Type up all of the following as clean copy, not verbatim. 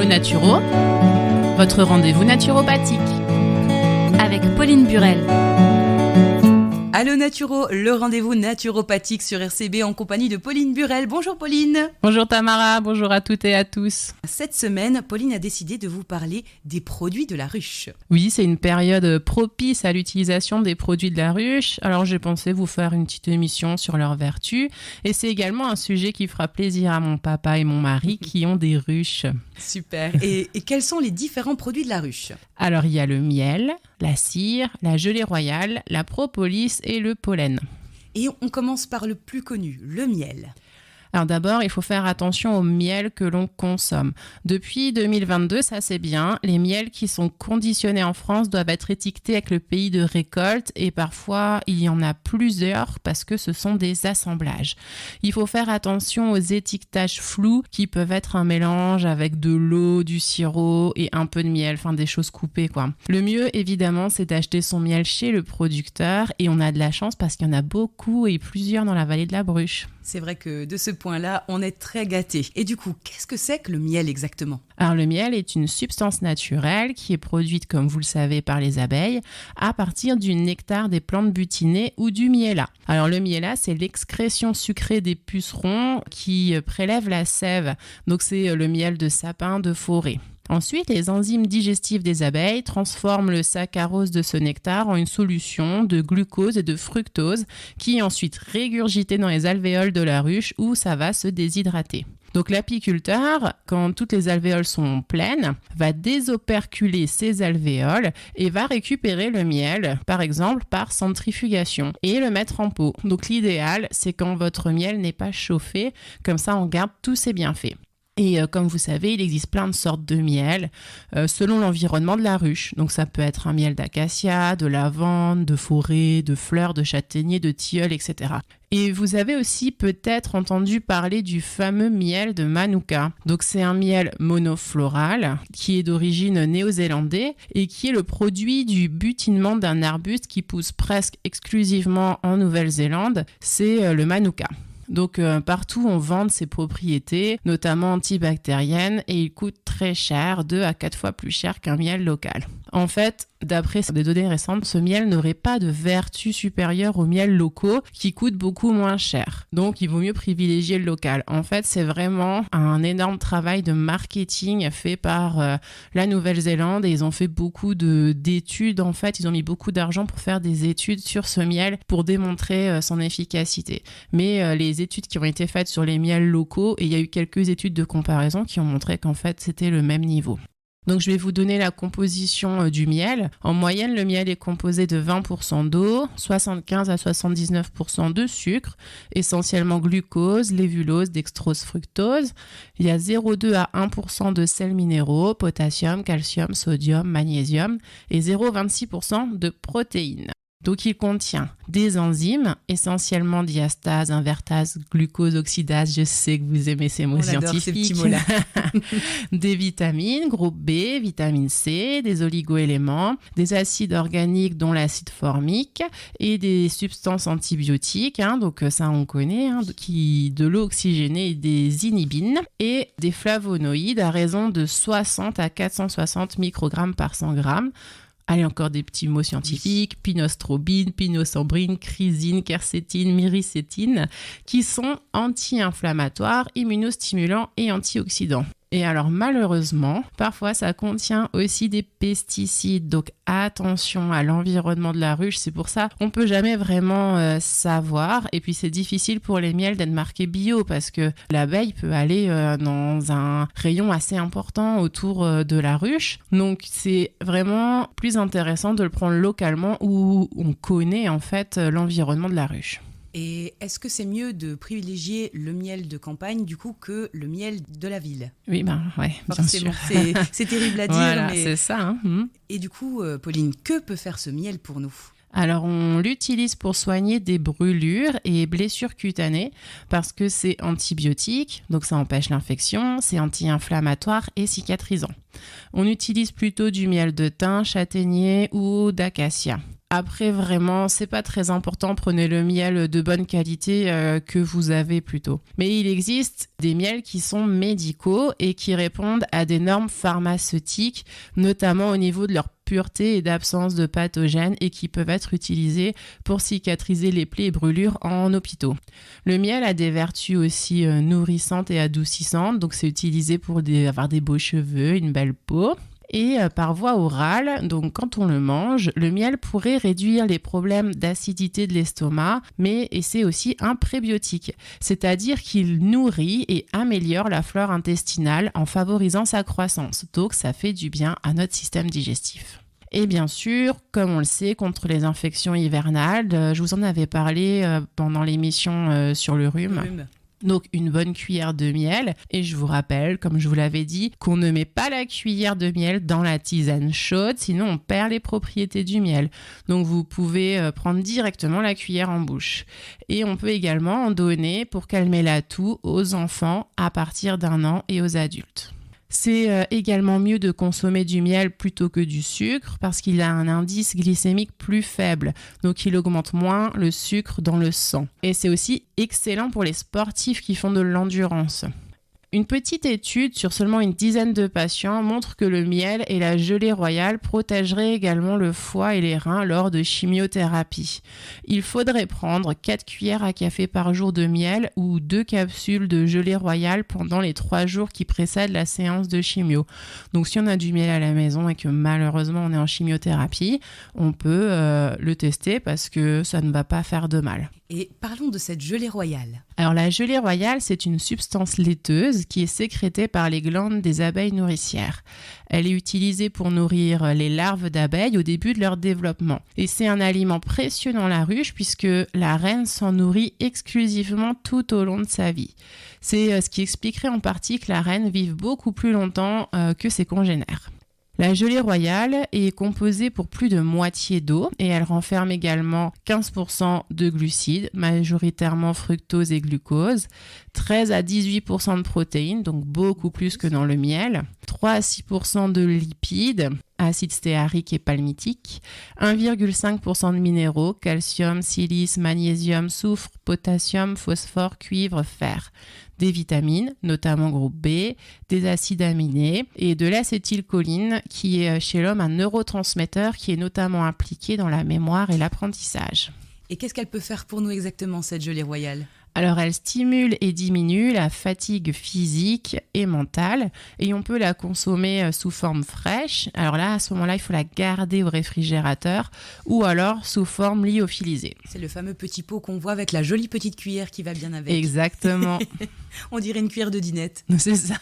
Naturo, votre rendez-vous naturopathique. Avec Pauline Burel. Allo Naturo, le rendez-vous naturopathique sur RCB en compagnie de Pauline Burel. Bonjour Pauline. Bonjour Tamara, bonjour à toutes et à tous. Cette semaine, Pauline a décidé de vous parler des produits de la ruche. Oui, c'est une période propice à l'utilisation des produits de la ruche. Alors j'ai pensé vous faire une petite émission sur leurs vertus. Et c'est également un sujet qui fera plaisir à mon papa et mon mari qui ont des ruches. Super. Et quels sont les différents produits de la ruche ? Alors il y a le miel, la cire, la gelée royale, la propolis et le pollen. Et on commence par le plus connu, le miel. Alors d'abord, il faut faire attention au miel que l'on consomme. Depuis 2022, ça c'est bien, les miels qui sont conditionnés en France doivent être étiquetés avec le pays de récolte et parfois il y en a plusieurs parce que ce sont des assemblages. Il faut faire attention aux étiquetages flous qui peuvent être un mélange avec de l'eau, du sirop et un peu de miel, enfin des choses coupées quoi. Le mieux évidemment c'est d'acheter son miel chez le producteur et on a de la chance parce qu'il y en a beaucoup et plusieurs dans la vallée de la Bruche. C'est vrai que de ce point-là, on est très gâtés. Et du coup, qu'est-ce que c'est que le miel exactement ? Alors le miel est une substance naturelle qui est produite, comme vous le savez, par les abeilles à partir du nectar des plantes butinées ou du miellat. Alors le miellat, c'est l'excrétion sucrée des pucerons qui prélèvent la sève. Donc c'est le miel de sapin de forêt. Ensuite, les enzymes digestives des abeilles transforment le saccharose de ce nectar en une solution de glucose et de fructose qui est ensuite régurgitée dans les alvéoles de la ruche où ça va se déshydrater. Donc l'apiculteur, quand toutes les alvéoles sont pleines, va désoperculer ces alvéoles et va récupérer le miel, par exemple par centrifugation, et le mettre en pot. Donc l'idéal, c'est quand votre miel n'est pas chauffé, comme ça on garde tous ses bienfaits. Et comme vous savez, il existe plein de sortes de miel selon l'environnement de la ruche. Donc ça peut être un miel d'acacia, de lavande, de forêt, de fleurs, de châtaignier, de tilleul, etc. Et vous avez aussi peut-être entendu parler du fameux miel de Manuka. Donc c'est un miel monofloral qui est d'origine néo-zélandaise et qui est le produit du butinement d'un arbuste qui pousse presque exclusivement en Nouvelle-Zélande. C'est le Manuka. Donc partout on vend ses propriétés, notamment antibactériennes, et il coûte très cher, 2 à 4 fois plus cher qu'un miel local. En fait, d'après des données récentes, ce miel n'aurait pas de vertu supérieure aux miels locaux qui coûtent beaucoup moins cher. Donc il vaut mieux privilégier le local. En fait, c'est vraiment un énorme travail de marketing fait par la Nouvelle-Zélande et ils ont fait beaucoup d'études. En fait, ils ont mis beaucoup d'argent pour faire des études sur ce miel pour démontrer son efficacité. Mais les études qui ont été faites sur les miels locaux, et il y a eu quelques études de comparaison qui ont montré qu'en fait, c'était le même niveau. Donc je vais vous donner la composition du miel. En moyenne, le miel est composé de 20% d'eau, 75 à 79% de sucre, essentiellement glucose, lévulose, dextrose, fructose. Il y a 0,2 à 1% de sels minéraux, potassium, calcium, sodium, magnésium et 0,26% de protéines. Donc il contient des enzymes, essentiellement diastase, invertase, glucose, oxydase, je sais que vous aimez ces mots scientifiques. On adore ces petits mots-là. Des vitamines, groupe B, vitamine C, des oligoéléments, des acides organiques dont l'acide formique et des substances antibiotiques, donc ça on connaît, de l'eau oxygénée et des inhibines et des flavonoïdes à raison de 60 à 460 microgrammes par 100 grammes. Allez, encore des petits mots scientifiques, pinostrobine, pinosombrine, chrysine, quercétine, myricétine, qui sont anti-inflammatoires, immunostimulants et antioxydants. Et alors malheureusement, parfois ça contient aussi des pesticides, donc attention à l'environnement de la ruche, c'est pour ça on peut jamais vraiment savoir. Et puis c'est difficile pour les miels d'être marqués bio parce que l'abeille peut aller dans un rayon assez important autour de la ruche. Donc c'est vraiment plus intéressant de le prendre localement où on connaît en fait l'environnement de la ruche. Et est-ce que c'est mieux de privilégier le miel de campagne du coup que le miel de la ville ? Oui, ouais, bien sûr. C'est terrible à dire, voilà, mais... c'est ça. Et du coup, Pauline, que peut faire ce miel pour nous ? Alors, on l'utilise pour soigner des brûlures et blessures cutanées parce que c'est antibiotique, donc ça empêche l'infection, c'est anti-inflammatoire et cicatrisant. On utilise plutôt du miel de thym, châtaignier ou d'acacia. Après, vraiment, c'est pas très important. Prenez le miel de bonne qualité que vous avez plutôt. Mais il existe des miels qui sont médicaux et qui répondent à des normes pharmaceutiques, notamment au niveau de leur pureté et d'absence de pathogènes et qui peuvent être utilisés pour cicatriser les plaies et brûlures en hôpitaux. Le miel a des vertus aussi nourrissantes et adoucissantes, donc c'est utilisé pour avoir des beaux cheveux, une belle peau. Et par voie orale, donc quand on le mange, le miel pourrait réduire les problèmes d'acidité de l'estomac, et c'est aussi un prébiotique, c'est-à-dire qu'il nourrit et améliore la flore intestinale en favorisant sa croissance. Donc ça fait du bien à notre système digestif. Et bien sûr, comme on le sait, contre les infections hivernales, je vous en avais parlé pendant l'émission sur le rhume. Donc une bonne cuillère de miel, et je vous rappelle, comme je vous l'avais dit, qu'on ne met pas la cuillère de miel dans la tisane chaude, sinon on perd les propriétés du miel. Donc vous pouvez prendre directement la cuillère en bouche. Et on peut également en donner pour calmer la toux aux enfants à partir d'1 an et aux adultes. C'est également mieux de consommer du miel plutôt que du sucre parce qu'il a un indice glycémique plus faible, donc il augmente moins le sucre dans le sang. Et c'est aussi excellent pour les sportifs qui font de l'endurance. Une petite étude sur seulement une dizaine de patients montre que le miel et la gelée royale protégeraient également le foie et les reins lors de chimiothérapie. Il faudrait prendre 4 cuillères à café par jour de miel ou 2 capsules de gelée royale pendant les 3 jours qui précèdent la séance de chimio. Donc si on a du miel à la maison et que malheureusement on est en chimiothérapie, on peut le tester parce que ça ne va pas faire de mal. Et parlons de cette gelée royale. Alors la gelée royale, c'est une substance laiteuse qui est sécrétée par les glandes des abeilles nourricières. Elle est utilisée pour nourrir les larves d'abeilles au début de leur développement. Et c'est un aliment précieux dans la ruche puisque la reine s'en nourrit exclusivement tout au long de sa vie. C'est ce qui expliquerait en partie que la reine vive beaucoup plus longtemps que ses congénères. La gelée royale est composée pour plus de moitié d'eau et elle renferme également 15% de glucides, majoritairement fructose et glucose, 13 à 18% de protéines, donc beaucoup plus que dans le miel, 3 à 6% de lipides, acide stéarique et palmitique, 1,5% de minéraux, calcium, silice, magnésium, soufre, potassium, phosphore, cuivre, fer, des vitamines, notamment groupe B, des acides aminés et de l'acétylcholine qui est chez l'homme un neurotransmetteur qui est notamment impliqué dans la mémoire et l'apprentissage. Et qu'est-ce qu'elle peut faire pour nous exactement, cette gelée royale ? Alors, elle stimule et diminue la fatigue physique et mentale et on peut la consommer sous forme fraîche. Alors là, à ce moment-là, il faut la garder au réfrigérateur ou alors sous forme lyophilisée. C'est le fameux petit pot qu'on voit avec la jolie petite cuillère qui va bien avec. Exactement. On dirait une cuillère de dinette. C'est ça.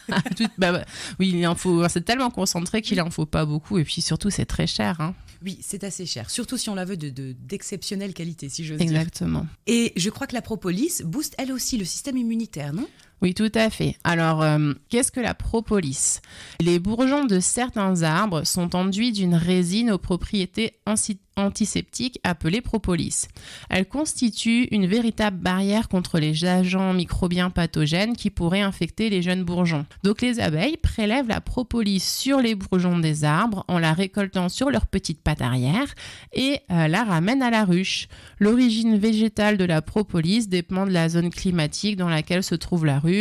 Oui, il en faut. C'est tellement concentré qu'il en faut pas beaucoup et puis surtout, c'est très cher, hein. Oui, c'est assez cher, surtout si on la veut d'exceptionnelle qualité, si j'ose dire. Exactement. Et je crois que la propolis booste elle aussi le système immunitaire, non ? Oui, tout à fait. Alors, qu'est-ce que la propolis ? Les bourgeons de certains arbres sont enduits d'une résine aux propriétés antiseptiques appelée propolis. Elle constitue une véritable barrière contre les agents microbiens pathogènes qui pourraient infecter les jeunes bourgeons. Donc les abeilles prélèvent la propolis sur les bourgeons des arbres en la récoltant sur leurs petites pattes arrière et la ramènent à la ruche. L'origine végétale de la propolis dépend de la zone climatique dans laquelle se trouve la ruche.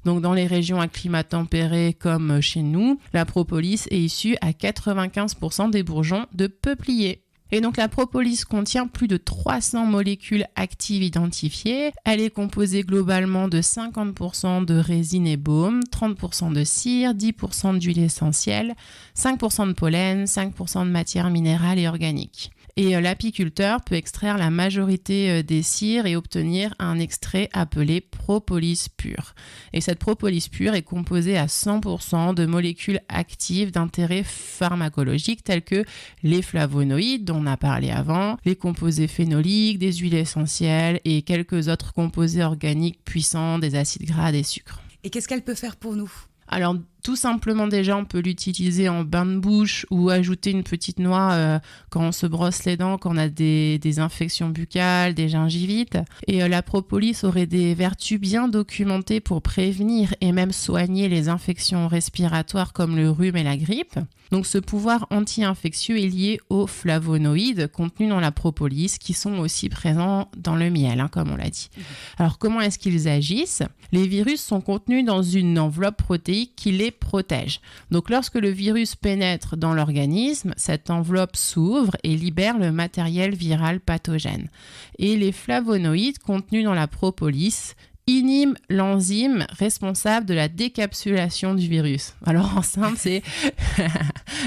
Donc dans les régions à climat tempéré comme chez nous, la propolis est issue à 95% des bourgeons de peupliers. Et donc la propolis contient plus de 300 molécules actives identifiées. Elle est composée globalement de 50% de résine et baume, 30% de cire, 10% d'huile essentielle, 5% de pollen, 5% de matière minérale et organique. Et l'apiculteur peut extraire la majorité des cires et obtenir un extrait appelé propolis pur. Et cette propolis pure est composée à 100% de molécules actives d'intérêt pharmacologique telles que les flavonoïdes dont on a parlé avant, les composés phénoliques, des huiles essentielles et quelques autres composés organiques puissants, des acides gras, des sucres. Et qu'est-ce qu'elle peut faire pour nous ? Alors, Tout simplement déjà, on peut l'utiliser en bain de bouche ou ajouter une petite noix quand on se brosse les dents, quand on a des infections buccales, des gingivites. Et la propolis aurait des vertus bien documentées pour prévenir et même soigner les infections respiratoires comme le rhume et la grippe. Donc ce pouvoir anti-infectieux est lié aux flavonoïdes contenus dans la propolis qui sont aussi présents dans le miel, comme on l'a dit. Alors comment est-ce qu'ils agissent ? Les virus sont contenus dans une enveloppe protéique qui les protège. Donc lorsque le virus pénètre dans l'organisme, cette enveloppe s'ouvre et libère le matériel viral pathogène. Et les flavonoïdes contenus dans la propolis inhibe l'enzyme responsable de la décapsulation du virus. Alors en simple, c'est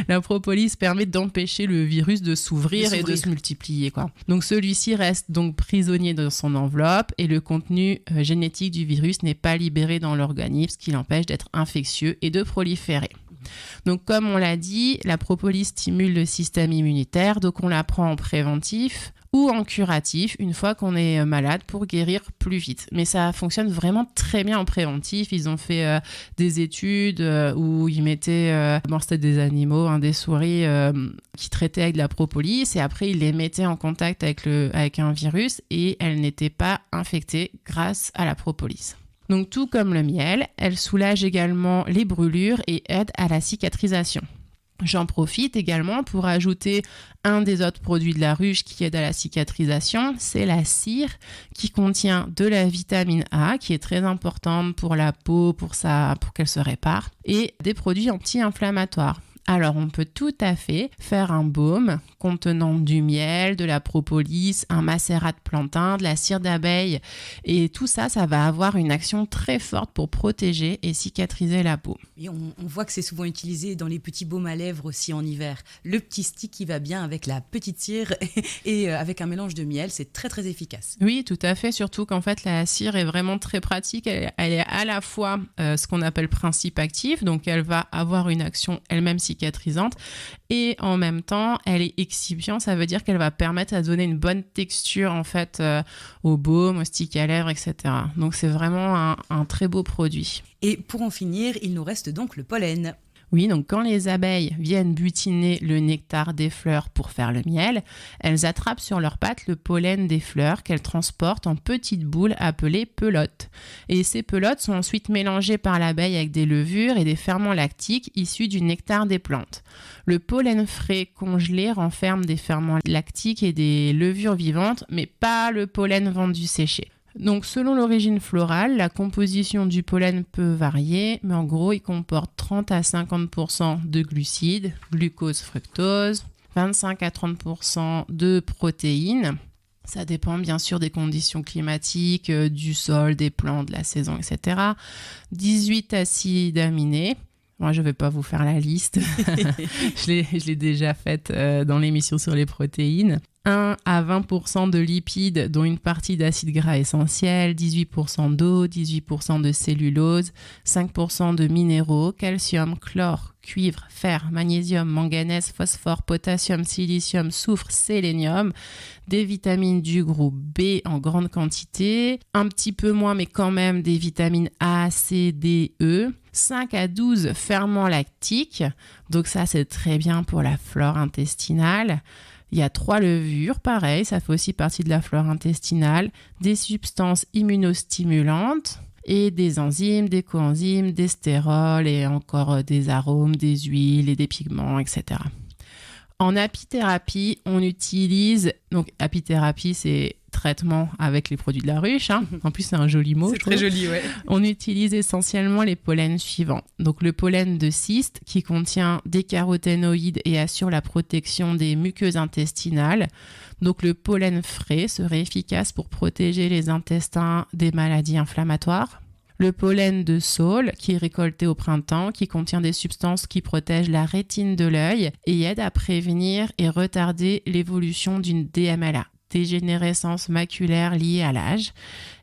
la propolis permet d'empêcher le virus de s'ouvrir et de se multiplier, quoi. Donc celui-ci reste donc prisonnier dans son enveloppe et le contenu génétique du virus n'est pas libéré dans l'organisme, ce qui l'empêche d'être infectieux et de proliférer. Donc comme on l'a dit, la propolis stimule le système immunitaire, donc on la prend en préventif ou en curatif une fois qu'on est malade pour guérir plus vite. Mais ça fonctionne vraiment très bien en préventif. Ils ont fait des études où ils mettaient, c'était des animaux, des souris qui traitaient avec de la propolis et après ils les mettaient en contact avec un virus et elles n'étaient pas infectées grâce à la propolis. Donc tout comme le miel, elle soulage également les brûlures et aide à la cicatrisation. J'en profite également pour ajouter un des autres produits de la ruche qui aide à la cicatrisation, c'est la cire qui contient de la vitamine A qui est très importante pour la peau, pour qu'elle se répare, et des produits anti-inflammatoires. Alors, on peut tout à fait faire un baume contenant du miel, de la propolis, un macérat de plantain, de la cire d'abeille. Et tout ça, ça va avoir une action très forte pour protéger et cicatriser la peau. Et on voit que c'est souvent utilisé dans les petits baumes à lèvres aussi en hiver. Le petit stick qui va bien avec la petite cire et avec un mélange de miel, c'est très très efficace. Oui, tout à fait. Surtout qu'en fait, la cire est vraiment très pratique. Elle est à la fois ce qu'on appelle principe actif, donc elle va avoir une action elle-même cicatrisante et en même temps elle est excipiente, ça veut dire qu'elle va permettre à donner une bonne texture en fait au baume, au stick à lèvres, etc. Donc c'est vraiment un très beau produit. Et pour en finir, il nous reste donc le pollen. Oui, donc quand les abeilles viennent butiner le nectar des fleurs pour faire le miel, elles attrapent sur leurs pattes le pollen des fleurs qu'elles transportent en petites boules appelées pelotes. Et ces pelotes sont ensuite mélangées par l'abeille avec des levures et des ferments lactiques issus du nectar des plantes. Le pollen frais congelé renferme des ferments lactiques et des levures vivantes, mais pas le pollen vendu séché. Donc selon l'origine florale, la composition du pollen peut varier, mais en gros il comporte 30 à 50% de glucides, glucose, fructose, 25 à 30% de protéines. Ça dépend bien sûr des conditions climatiques, du sol, des plantes, de la saison, etc. 18 acides aminés. Moi, je ne vais pas vous faire la liste. je l'ai déjà faite dans l'émission sur les protéines. 1 à 20% de lipides, dont une partie d'acides gras essentiels, 18% d'eau, 18% de cellulose, 5% de minéraux, calcium, chlore, cuivre, fer, magnésium, manganèse, phosphore, potassium, silicium, soufre, sélénium, des vitamines du groupe B en grande quantité, un petit peu moins mais quand même des vitamines A, C, D, E, 5 à 12 ferments lactiques, donc ça c'est très bien pour la flore intestinale. Il y a 3 levures, pareil, ça fait aussi partie de la flore intestinale, des substances immunostimulantes et des enzymes, des coenzymes, des stérols et encore des arômes, des huiles et des pigments, etc. En apithérapie, on utilise, donc apithérapie c'est traitement avec les produits de la ruche, en plus c'est un joli mot. C'est très joli, ouais. On utilise essentiellement les pollens suivants. Donc le pollen de cyste qui contient des caroténoïdes et assure la protection des muqueuses intestinales. Donc le pollen frais serait efficace pour protéger les intestins des maladies inflammatoires. Le pollen de saule qui est récolté au printemps, qui contient des substances qui protègent la rétine de l'œil et aide à prévenir et retarder l'évolution d'une DMLA, dégénérescence maculaire liée à l'âge,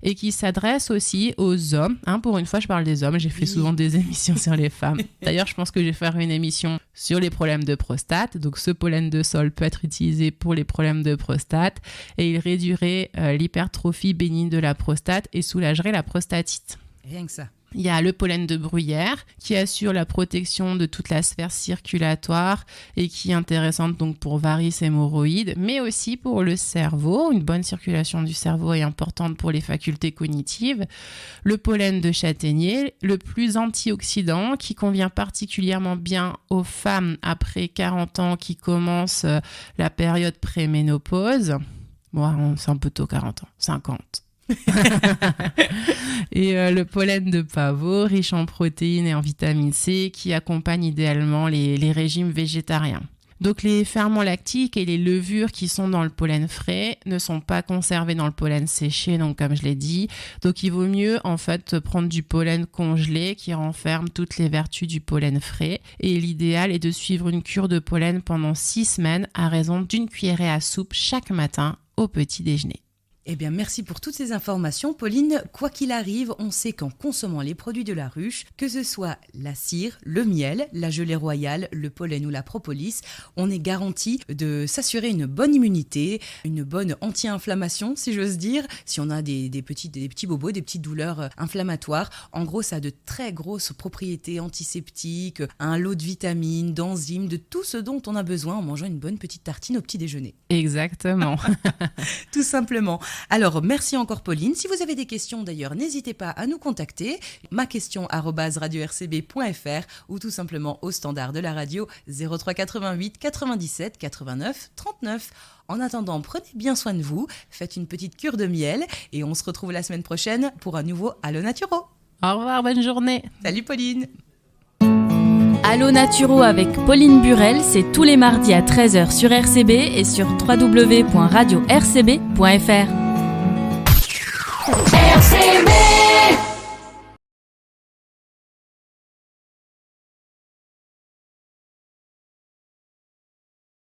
et qui s'adresse aussi aux hommes. Pour une fois, je parle des hommes, j'ai fait souvent des émissions sur les femmes. D'ailleurs, je pense que je vais faire une émission sur les problèmes de prostate. Donc, ce pollen de saule peut être utilisé pour les problèmes de prostate et il réduirait l'hypertrophie bénigne de la prostate et soulagerait la prostatite. Rien que ça. Il y a le pollen de bruyère qui assure la protection de toute la sphère circulatoire et qui est intéressante donc pour varices hémorroïdes, mais aussi pour le cerveau. Une bonne circulation du cerveau est importante pour les facultés cognitives. Le pollen de châtaignier, le plus antioxydant, qui convient particulièrement bien aux femmes après 40 ans qui commencent la période préménopause. Bon, c'est un peu tôt 40 ans, 50. Et le pollen de pavot, riche en protéines et en vitamine C, qui accompagne idéalement les régimes végétariens. Donc les ferments lactiques et les levures qui sont dans le pollen frais ne sont pas conservés dans le pollen séché, donc comme je l'ai dit. Donc il vaut mieux en fait prendre du pollen congelé qui renferme toutes les vertus du pollen frais. Et l'idéal est de suivre une cure de pollen pendant 6 semaines à raison d'une cuillerée à soupe chaque matin au petit déjeuner. Eh bien, merci pour toutes ces informations, Pauline. Quoi qu'il arrive, on sait qu'en consommant les produits de la ruche, que ce soit la cire, le miel, la gelée royale, le pollen ou la propolis, on est garanti de s'assurer une bonne immunité, une bonne anti-inflammation, si j'ose dire. Si on a des petits bobos, des petites douleurs inflammatoires, en gros, ça a de très grosses propriétés antiseptiques, un lot de vitamines, d'enzymes, de tout ce dont on a besoin en mangeant une bonne petite tartine au petit déjeuner. Exactement. Tout simplement. Alors, merci encore Pauline. Si vous avez des questions d'ailleurs, n'hésitez pas à nous contacter. maquestion@radio-rcb.fr ou tout simplement au standard de la radio 03 88 97 89 39. En attendant, prenez bien soin de vous, faites une petite cure de miel et on se retrouve la semaine prochaine pour un nouveau Allo Naturo. Au revoir, bonne journée. Salut Pauline. Allo Naturo avec Pauline Burel, c'est tous les mardis à 13h sur RCB et sur www.radio-rcb.fr.